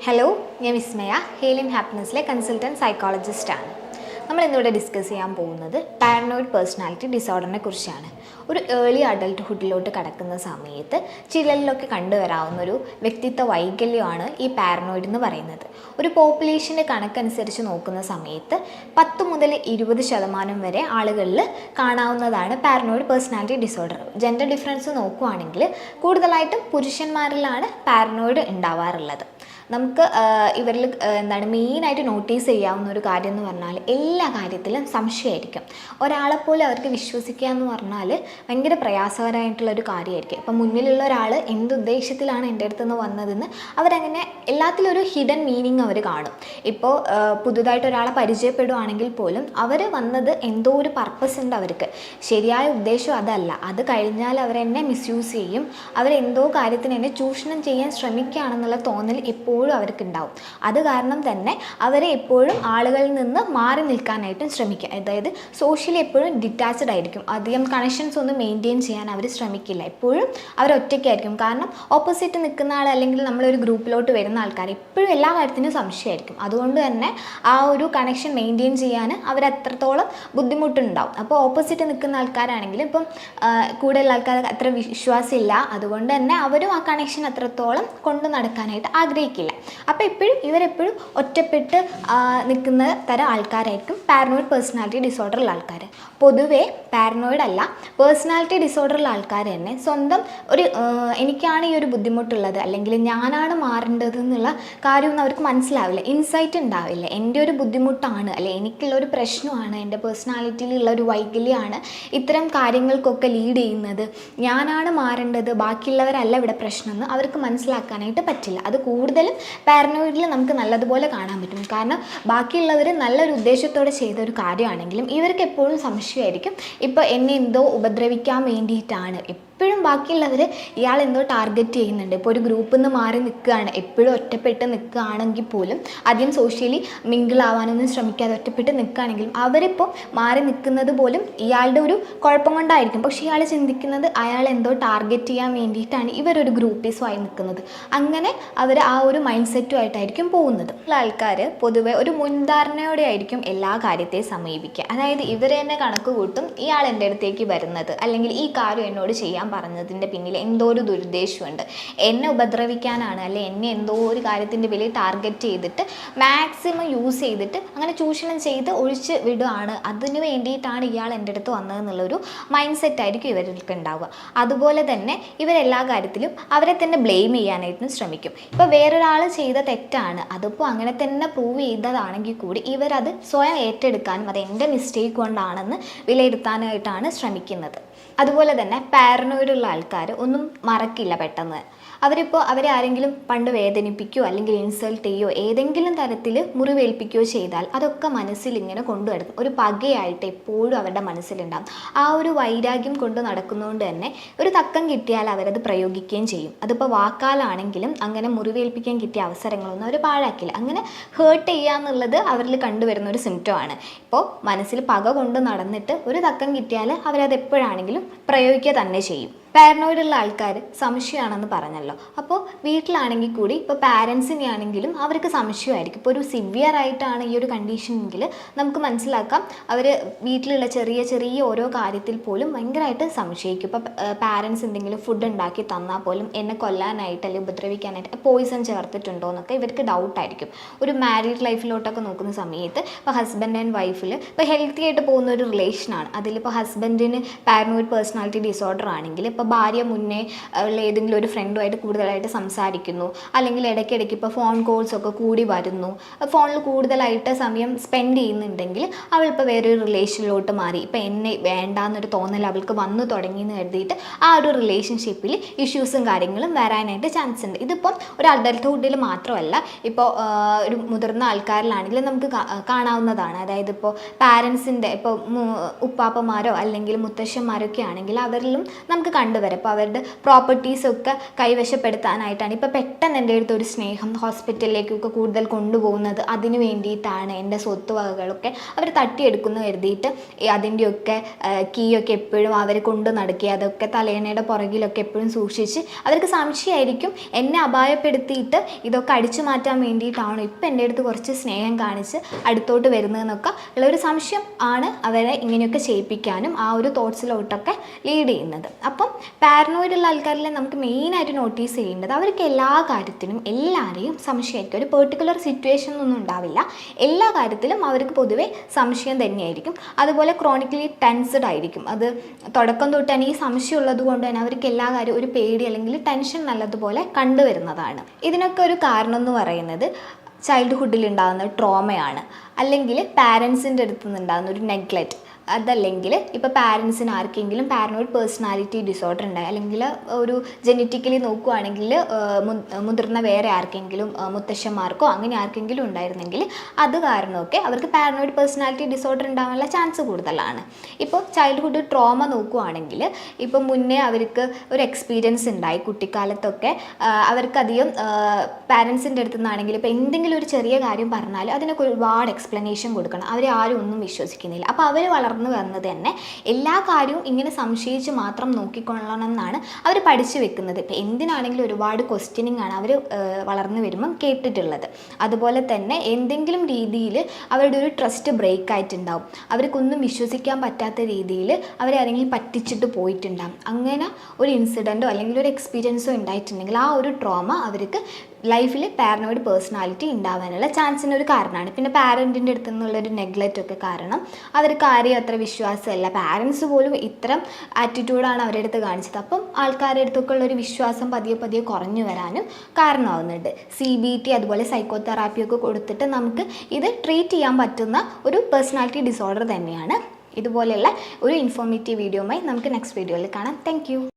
Hello, ഞാൻ വിസ്മയ, healing ഹാപ്പിനെസ്സിലെ consultant സൈക്കോളജിസ്റ്റാണ്. നമ്മൾ ഇന്നിവിടെ ഡിസ്കസ് ചെയ്യാൻ പോകുന്നത് പാരനോയിഡ് പേഴ്സണാലിറ്റി ഡിസോർഡറിനെ കുറിച്ചാണ്. ഒരു ഏർലി അഡൾട്ട്ഹുഡിലോട്ട് കടക്കുന്ന സമയത്ത് ചിലരിലൊക്കെ കണ്ടുവരാവുന്ന ഒരു വ്യക്തിത്വ വൈകല്യമാണ് ഈ പാരനോയിഡ് എന്ന് പറയുന്നത്. ഒരു പോപ്പുലേഷൻ്റെ കണക്കനുസരിച്ച് നോക്കുന്ന സമയത്ത് 10 മുതൽ 20% വരെ ആളുകളിൽ കാണാവുന്നതാണ് paranoid personality disorder. Gender difference നോക്കുകയാണെങ്കിൽ കൂടുതലായിട്ടും പുരുഷന്മാരിലാണ് പാരനോയിഡ് ഉണ്ടാവാറുള്ളത്. നമുക്ക് ഇവരിൽ മെയിനായിട്ട് നോട്ടീസ് ചെയ്യാവുന്ന ഒരു കാര്യം എന്ന് പറഞ്ഞാൽ എല്ലാ കാര്യത്തിലും സംശയമായിരിക്കും. ഒരാളെപ്പോലെ അവർക്ക് വിശ്വസിക്കുക എന്ന് പറഞ്ഞാൽ ഭയങ്കര പ്രയാസകരമായിട്ടുള്ളൊരു കാര്യമായിരിക്കും. ഇപ്പം മുന്നിലുള്ള ഒരാൾ എന്തുദ്ദേശത്തിലാണ് എൻ്റെ അടുത്തുനിന്ന് വന്നതെന്ന് അവരങ്ങനെ എല്ലാത്തിലും ഒരു ഹിഡൻ മീനിങ് അവർ കാണും. ഇപ്പോൾ പുതുതായിട്ട് ഒരാളെ പരിചയപ്പെടുകയാണെങ്കിൽ പോലും അവർ വന്നത് എന്തോ ഒരു പർപ്പസ് ഉണ്ട് അവർക്ക്. ശരിയായ ഉദ്ദേശം അതല്ല. അത് കഴിഞ്ഞാൽ അവരെന്നെ മിസ്യൂസ് ചെയ്യും. അവരെന്തോ കാര്യത്തിന് എന്നെ ചൂഷണം ചെയ്യാൻ ശ്രമിക്കുകയാണെന്നുള്ള തോന്നൽ എപ്പോഴും അവർക്കുണ്ടാവും. അത് കാരണം തന്നെ അവരെ എപ്പോഴും ആളുകളിൽ നിന്ന് മാറി നിൽക്കാനായിട്ടും ശ്രമിക്കുക. അതായത് സോഷ്യലി എപ്പോഴും ഡിറ്റാച്ച്ഡ് ആയിരിക്കും. അധികം കണക്ഷൻസ് ഒന്നും മെയിൻറ്റെയിൻ ചെയ്യാൻ അവർ ശ്രമിക്കില്ല. എപ്പോഴും അവർ ഒറ്റയ്ക്കായിരിക്കും. കാരണം ഓപ്പോസിറ്റ് നിൽക്കുന്ന ആൾ അല്ലെങ്കിൽ നമ്മളൊരു ഗ്രൂപ്പിലോട്ട് വരുന്ന ആൾക്കാർ എപ്പോഴും എല്ലാ കാര്യത്തിനും സംശയമായിരിക്കും. അതുകൊണ്ട് തന്നെ ആ ഒരു കണക്ഷൻ മെയിൻറ്റെയിൻ ചെയ്യാൻ അവരത്രത്തോളം ബുദ്ധിമുട്ടുണ്ടാവും. അപ്പോൾ ഓപ്പോസിറ്റ് നിൽക്കുന്ന ആൾക്കാരാണെങ്കിലും ഇപ്പം കൂടുതൽ ആൾക്കാർ അത്ര വിശ്വാസമില്ല. അതുകൊണ്ട് തന്നെ അവരും ആ കണക്ഷൻ അത്രത്തോളം കൊണ്ടു നടക്കാനായിട്ട് ആഗ്രഹിക്കില്ല. അപ്പോൾ ഇവരെപ്പോഴും ഒറ്റപ്പെട്ട് നിൽക്കുന്ന തരം ആൾക്കാരായിരിക്കും പാരനോയിഡ് പേഴ്സണാലിറ്റി ഡിസോർഡറുള്ള ആൾക്കാർ. പൊതുവേ പാരനോയിഡ് അല്ല, പേഴ്സണാലിറ്റി ഡിസോർഡറുള്ള ആൾക്കാർ തന്നെ സ്വന്തം ഒരു എനിക്കാണ് ഈ ഒരു ബുദ്ധിമുട്ടുള്ളത് അല്ലെങ്കിൽ ഞാനാണ് മാറേണ്ടത് എന്നുള്ള കാര്യമൊന്നും അവർക്ക് മനസ്സിലാവില്ല. ഇൻസൈറ്റ് ഉണ്ടാവില്ല. എൻ്റെ ഒരു ബുദ്ധിമുട്ടാണ് അല്ലെങ്കിൽ എനിക്കുള്ള ഒരു പ്രശ്നമാണ്, എൻ്റെ പേഴ്സണാലിറ്റിയിലുള്ള ഒരു വൈകല്യമാണ് ഇത്തരം കാര്യങ്ങൾക്കൊക്കെ ലീഡ് ചെയ്യുന്നത്, ഞാനാണ് മാറേണ്ടത്, ബാക്കിയുള്ളവരല്ല ഇവിടെ പ്രശ്നമെന്ന് അവർക്ക് മനസ്സിലാക്കാനായിട്ട് പറ്റില്ല. അത് കൂടുതലും പാരനോയിഡിൽ നമുക്ക് നല്ലതുപോലെ കാണാൻ പറ്റും. കാരണം ബാക്കിയുള്ളവർ നല്ലൊരു ഉദ്ദേശത്തോടെ ചെയ്ത ഒരു കാര്യമാണെങ്കിലും ഇവർക്ക് എപ്പോഴും സംശയമായിരിക്കും. ഇപ്പോൾ എന്നെ എന്തോ ഉപദ്രവിക്കാൻ വേണ്ടിയിട്ടാണ് എപ്പോഴും ബാക്കിയുള്ളവർ ഇയാൾ എന്തോ ടാർഗറ്റ് ചെയ്യുന്നുണ്ട്. ഇപ്പോൾ ഒരു ഗ്രൂപ്പിൽ നിന്ന് മാറി നിൽക്കുകയാണ്, എപ്പോഴും ഒറ്റപ്പെട്ട് നിൽക്കുകയാണെങ്കിൽ പോലും അധികം സോഷ്യലി മിങ്കിളാവാനൊന്നും ശ്രമിക്കാതെ ഒറ്റപ്പെട്ട് നിൽക്കുകയാണെങ്കിലും അവരിപ്പോൾ മാറി നിൽക്കുന്നത് പോലും ഇയാളുടെ ഒരു കുഴപ്പം കൊണ്ടായിരിക്കും. പക്ഷേ ഇയാൾ ചിന്തിക്കുന്നത് അയാൾ എന്തോ ടാർഗറ്റ് ചെയ്യാൻ വേണ്ടിയിട്ടാണ് ഇവരൊരു ഗ്രൂപ്പീസുമായി നിൽക്കുന്നത്. അങ്ങനെ അവർ ആ ഒരു മൈൻഡ് സെറ്റുമായിട്ടായിരിക്കും പോകുന്നത്. ആൾക്കാർ പൊതുവെ ഒരു മുൻധാരണയോടെ ആയിരിക്കും എല്ലാ കാര്യത്തെയും സമീപിക്കുക. അതായത് ഇവർ തന്നെ കണക്ക് കൂട്ടും, ഇയാൾ എൻ്റെ അടുത്തേക്ക് വരുന്നത് അല്ലെങ്കിൽ ഈ കാര്യം എന്നോട് ചെയ്യാൻ പറഞ്ഞതിൻ്റെ പിന്നിൽ എന്തോ ഒരു ദുരുദ്ദേശമുണ്ട്, എന്നെ ഉപദ്രവിക്കാനാണ്, അല്ലെ എന്നെ എന്തോ ഒരു കാര്യത്തിൻ്റെ പേരിൽ ടാർഗറ്റ് ചെയ്തിട്ട് മാക്സിമം യൂസ് ചെയ്തിട്ട് അങ്ങനെ ചൂഷണം ചെയ്ത് ഒഴിച്ച് വിടുകയാണ്, അതിന് വേണ്ടിയിട്ടാണ് ഇയാൾ എൻ്റെ അടുത്ത് വന്നതെന്നുള്ളൊരു മൈൻഡ് സെറ്റായിരിക്കും ഇവർക്ക് ഉണ്ടാവുക. അതുപോലെ തന്നെ ഇവരെല്ലാ കാര്യത്തിലും അവരെ തന്നെ ബ്ലെയിം ചെയ്യാനായിട്ടും ശ്രമിക്കും. ഇപ്പോൾ വേറൊരാൾ ചെയ്ത തെറ്റാണ്, അതിപ്പോൾ അങ്ങനെ തന്നെ പ്രൂവ് ചെയ്തതാണെങ്കിൽ കൂടി ഇവരത് സ്വയം ഏറ്റെടുക്കാനും അത് എൻ്റെ മിസ്റ്റേക്ക് കൊണ്ടാണെന്ന് വിലയിരുത്താനായിട്ടാണ് ശ്രമിക്കുന്നത്. അതുപോലെ തന്നെ പാരനോയിഡുള്ള ആൾക്കാർ ഒന്നും മറക്കില്ല പെട്ടെന്ന്. അവരിപ്പോൾ അവരെ ആരെങ്കിലും പണ്ട് വേദനിപ്പിക്കുകയോ അല്ലെങ്കിൽ ഇൻസൾട്ട് ചെയ്യുകയോ ഏതെങ്കിലും തരത്തിൽ മുറിവേൽപ്പിക്കുകയോ ചെയ്താൽ അതൊക്കെ മനസ്സിൽ ഇങ്ങനെ കൊണ്ടുനടക്കും. ഒരു പകയായിട്ട് എപ്പോഴും അവരുടെ മനസ്സിലുണ്ടാകും. ആ ഒരു വൈരാഗ്യം കൊണ്ട് നടക്കുന്നതുകൊണ്ട് തന്നെ ഒരു തക്കം കിട്ടിയാൽ അവരത് പ്രയോഗിക്കുകയും ചെയ്യും. അതിപ്പോൾ വാക്കാലാണെങ്കിലും അങ്ങനെ മുറിവേൽപ്പിക്കാൻ കിട്ടിയ അവസരങ്ങളൊന്നും അവർ പാഴാക്കില്ല. അങ്ങനെ ഹേർട്ട് ചെയ്യുക എന്നുള്ളത് അവരിൽ കണ്ടുവരുന്ന ഒരു സിംറ്റമാണ്. ഇപ്പോൾ മനസ്സിൽ പക കൊണ്ട് നടന്നിട്ട് ഒരു തക്കം കിട്ടിയാൽ അവരത് എപ്പോഴാണെങ്കിലും പ്രയോഗിക്കുക തന്നെ ചെയ്യും. പാരനോയിഡുള്ള ആൾക്കാർ സംശയമാണെന്ന് പറഞ്ഞല്ലോ. അപ്പോൾ വീട്ടിലാണെങ്കിൽ കൂടി ഇപ്പോൾ പാരൻസിനെ ആണെങ്കിലും അവർക്ക് സംശയമായിരിക്കും. ഇപ്പോൾ ഒരു സിവിയർ ആയിട്ടാണ് ഈ ഒരു കണ്ടീഷനെങ്കിൽ നമുക്ക് മനസ്സിലാക്കാം അവർ വീട്ടിലുള്ള ചെറിയ ചെറിയ ഓരോ കാര്യത്തിൽ പോലും ഭയങ്കരമായിട്ട് സംശയിക്കും. ഇപ്പോൾ പാരൻസ് എന്തെങ്കിലും ഫുഡ് ഉണ്ടാക്കി തന്നാൽ പോലും എന്നെ കൊല്ലാനായിട്ട് അല്ലെങ്കിൽ ഉപദ്രവിക്കാനായിട്ട് പോയിസൺ ചേർത്തിട്ടുണ്ടോ എന്നൊക്കെ ഇവർക്ക് ഡൗട്ടായിരിക്കും. ഒരു മാരീഡ് ലൈഫിലോട്ടൊക്കെ നോക്കുന്ന സമയത്ത് ഇപ്പോൾ ഹസ്ബൻഡ് ആൻഡ് വൈഫിൽ ഇപ്പോൾ ഹെൽത്തി ആയിട്ട് പോകുന്ന ഒരു റിലേഷനാണ്. അതിലിപ്പോൾ ഹസ്ബൻഡിന് പാരനോയിഡ് പേഴ്സണാലിറ്റി ഡിസോർഡർ ആണെങ്കിൽ ഇപ്പോൾ ഭാര്യ മുന്നേ ഉള്ള ഏതെങ്കിലും ഒരു ഫ്രണ്ടുമായിട്ട് കൂടുതലായിട്ട് സംസാരിക്കുന്നു, അല്ലെങ്കിൽ ഇടയ്ക്കിടയ്ക്ക് ഇപ്പോൾ ഫോൺ കോൾസൊക്കെ കൂടി വരുന്നു, ഫോണിൽ കൂടുതലായിട്ട് സമയം സ്പെൻഡ് ചെയ്യുന്നുണ്ടെങ്കിൽ അവളിപ്പോൾ വേറൊരു റിലേഷനിലോട്ട് മാറി, ഇപ്പോൾ എന്നെ വേണ്ടാന്നൊരു തോന്നൽ അവൾക്ക് വന്നു തുടങ്ങിയെന്ന് കരുതിയിട്ട് ആ ഒരു റിലേഷൻഷിപ്പിൽ ഇഷ്യൂസും കാര്യങ്ങളും വരാനായിട്ട് ചാൻസ് ഉണ്ട്. ഇതിപ്പം ഒരു അഡൽട്ട്ഹുഡിൽ മാത്രമല്ല, ഇപ്പോൾ ഒരു മുതിർന്ന ആൾക്കാരിലാണെങ്കിലും നമുക്ക് കാണാവുന്നതാണ്. അതായത് ഇപ്പോൾ പാരൻസിൻ്റെ ഇപ്പോൾ ഉപ്പാപ്പമാരോ അല്ലെങ്കിൽ മുത്തശ്ശന്മാരൊക്കെ ആണെങ്കിൽ അവരിലും നമുക്ക് കണ്ടുവരാം. ഇപ്പോൾ അവരുടെ പ്രോപ്പർട്ടീസൊക്കെ കൈവശപ്പെടുത്താനായിട്ടാണ്. ഇപ്പോൾ പെട്ടെന്ന് എൻ്റെ അടുത്ത് ഒരു സ്നേഹം ഹോസ്പിറ്റലിലേക്കൊക്കെ കൂടുതൽ കൊണ്ടുപോകുന്നത് അതിന് വേണ്ടിയിട്ടാണ്. എൻ്റെ സ്വത്ത് വകകളൊക്കെ അവർ തട്ടിയെടുക്കുന്നു കരുതിയിട്ട് അതിൻ്റെയൊക്കെ കീയൊക്കെ എപ്പോഴും അവർ കൊണ്ട് നടക്കുക, അതൊക്കെ തലേണയുടെ പുറകിലൊക്കെ എപ്പോഴും സൂക്ഷിച്ച് അവർക്ക് സംശയമായിരിക്കും എന്നെ അപായപ്പെടുത്തിയിട്ട് ഇതൊക്കെ അടിച്ചു മാറ്റാൻ വേണ്ടിയിട്ടാണോ ഇപ്പം എൻ്റെ അടുത്ത് കുറച്ച് സ്നേഹം കാണിച്ച് അടുത്തോട്ട് വരുന്നതെന്നൊക്കെ ഉള്ളൊരു സംശയം ആണ് അവരെ ഇങ്ങനെയൊക്കെ ചെയ്യിപ്പിക്കാനും ആ ഒരു തോട്ട്സിലോട്ടൊക്കെ ലീഡ് ചെയ്യുന്നത്. അപ്പം പാരനോയിഡുള്ള ആൾക്കാരിലെ നമുക്ക് മെയിനായിട്ട് നോട്ടീസ് ചെയ്യേണ്ടത് അവർക്ക് എല്ലാ കാര്യത്തിനും എല്ലാവരെയും സംശയമായിരിക്കും. ഒരു പെർട്ടിക്കുലർ സിറ്റുവേഷൻ ഒന്നും ഉണ്ടാവില്ല, എല്ലാ കാര്യത്തിലും അവർക്ക് പൊതുവെ സംശയം തന്നെയായിരിക്കും. അതുപോലെ ക്രോണിക്കലി ടെൻസ്ഡ് ആയിരിക്കും. അത് തുടക്കം തൊട്ട് തന്നെ ഈ സംശയം ഉള്ളത് കൊണ്ട് തന്നെ അവർക്ക് എല്ലാ കാര്യവും ഒരു പേടി അല്ലെങ്കിൽ ടെൻഷൻ നല്ലതുപോലെ കണ്ടുവരുന്നതാണ്. ഇതിനൊക്കെ ഒരു കാരണം എന്ന് പറയുന്നത് ചൈൽഡ്ഹുഡിൽ ഉണ്ടാകുന്ന ട്രോമയാണ്, അല്ലെങ്കിൽ പാരൻസിൻ്റെ അടുത്ത് നിന്നുണ്ടാകുന്ന ഒരു നെഗ്ലക്റ്റ്, അതല്ലെങ്കിൽ ഇപ്പോൾ പാരൻസിന് ആർക്കെങ്കിലും പാരനോയിഡ് പേഴ്സണാലിറ്റി ഡിസോർഡർ ഉണ്ടായി, അല്ലെങ്കിൽ ഒരു ജെനറ്റിക്കലി നോക്കുകയാണെങ്കിൽ മുതിർന്ന വേറെ ആർക്കെങ്കിലും മുത്തശ്ശന്മാർക്കോ അങ്ങനെ ആർക്കെങ്കിലും ഉണ്ടായിരുന്നെങ്കിൽ അത് കാരണമൊക്കെ അവർക്ക് പാരനോയിഡ് പേഴ്സണാലിറ്റി ഡിസോർഡർ ഉണ്ടാകാനുള്ള ചാൻസ് കൂടുതലാണ്. ഇപ്പോൾ ചൈൽഡ്ഹുഡ് ട്രോമ നോക്കുകയാണെങ്കിൽ ഇപ്പോൾ മുന്നേ അവർക്ക് ഒരു എക്സ്പീരിയൻസ് ഉണ്ടായി കുട്ടിക്കാലത്തൊക്കെ, അവർക്കധികം പാരൻസിൻ്റെ അടുത്തു നിന്നാണെങ്കിൽ ഇപ്പോൾ എന്തെങ്കിലും ഒരു ചെറിയ കാര്യം പറഞ്ഞാൽ അതിനൊക്കെ ഒരുപാട് എക്സ്പ്ലനേഷൻ കൊടുക്കണം, അവരെ ആരും ഒന്നും വിശ്വസിക്കുന്നില്ല. അപ്പോൾ അവർ വളർന്നു വന്നത് തന്നെ എല്ലാ കാര്യവും ഇങ്ങനെ സംശയിച്ച് മാത്രം നോക്കിക്കൊള്ളണം എന്നാണ് അവർ പഠിച്ചു വെക്കുന്നത്. ഇപ്പോൾ എന്തിനാണെങ്കിലും ഒരുപാട് ക്വസ്റ്റ്യനിങ് ആണ് അവർ വളർന്നു വരുമ്പം കേട്ടിട്ടുള്ളത്. അതുപോലെ തന്നെ എന്തെങ്കിലും രീതിയിൽ അവരുടെ ഒരു ട്രസ്റ്റ് ബ്രേക്ക് ആയിട്ടുണ്ടാവും, അവർക്കൊന്നും വിശ്വസിക്കാൻ പറ്റാത്ത രീതിയിൽ അവരെ ആരെങ്കിലും പറ്റിച്ചിട്ട് പോയിട്ടുണ്ടാകും. അങ്ങനെ ഒരു ഇൻസിഡൻറ്റോ അല്ലെങ്കിൽ ഒരു എക്സ്പീരിയൻസോ ഉണ്ടായിട്ടുണ്ടെങ്കിൽ ആ ഒരു ട്രോമ അവർക്ക് ലൈഫിൽ പാരനോയിഡ് പേഴ്സണാലിറ്റി ഉണ്ടാവാനുള്ള ചാൻസിന് ഒരു കാരണമാണ്. പിന്നെ പാരൻറ്റിൻ്റെ അടുത്തു നിന്നുള്ളൊരു നെഗ്ലക്റ്റ് ഒക്കെ കാരണം അവർക്ക് ആരെയും അത്ര വിശ്വാസമല്ല, പാരൻസ് പോലും ഇത്തരം ആറ്റിറ്റ്യൂഡാണ് അവരുടെ അടുത്ത് കാണിച്ചത്. അപ്പം ആൾക്കാരുടെ അടുത്തൊക്കെ ഉള്ളൊരു വിശ്വാസം പതിയെ പതിയെ കുറഞ്ഞു വരാനും കാരണമാവുന്നുണ്ട്. CBT അതുപോലെ സൈക്കോതെറാപ്പിയൊക്കെ കൊടുത്തിട്ട് നമുക്ക് ഇത് ട്രീറ്റ് ചെയ്യാൻ പറ്റുന്ന ഒരു പേഴ്സണാലിറ്റി ഡിസോർഡർ തന്നെയാണ്. ഇതുപോലെയുള്ള ഒരു ഇൻഫോർമേറ്റീവ് വീഡിയോയുമായി നമുക്ക് നെക്സ്റ്റ് വീഡിയോയിൽ കാണാം. താങ്ക്